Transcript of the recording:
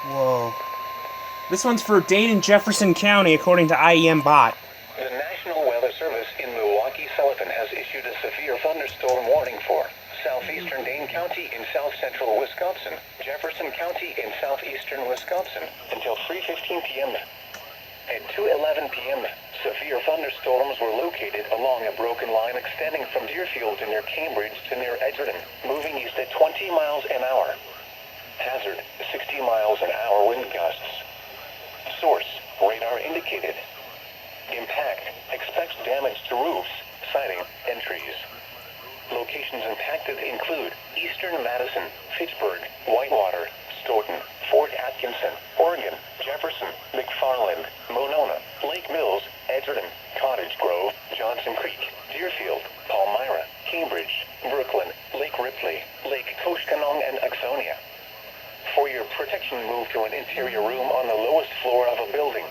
Whoa. This one's for Dane and Jefferson County, according to IEM Bot. The National Weather Service in Milwaukee-Sullivan has issued a severe thunderstorm warning for southeastern Dane County in south-central Wisconsin, Jefferson County in southeastern Wisconsin, until 3:15 p.m. At 2:11 p.m., severe thunderstorms were located along a broken line extending from Deerfield to near Cambridge to near Edgerton, moving east at 20 miles an hour. Hazard, 60 miles an hour wind gusts. Source, radar indicated. Impact, expects damage to roofs, siding, and trees. Locations impacted include eastern Madison, Fitchburg, Whitewater, Stoughton, Fort Atkinson, Oregon, Jefferson, McFarland, Monona, Lake Mills, Edgerton, Cottage Grove, Johnson Creek, Deerfield, Palmyra, Cambridge, Brooklyn, Lake Ripley, Lake Koshkonong, and Axonia. For your protection, move to an interior room on the lowest floor of a building.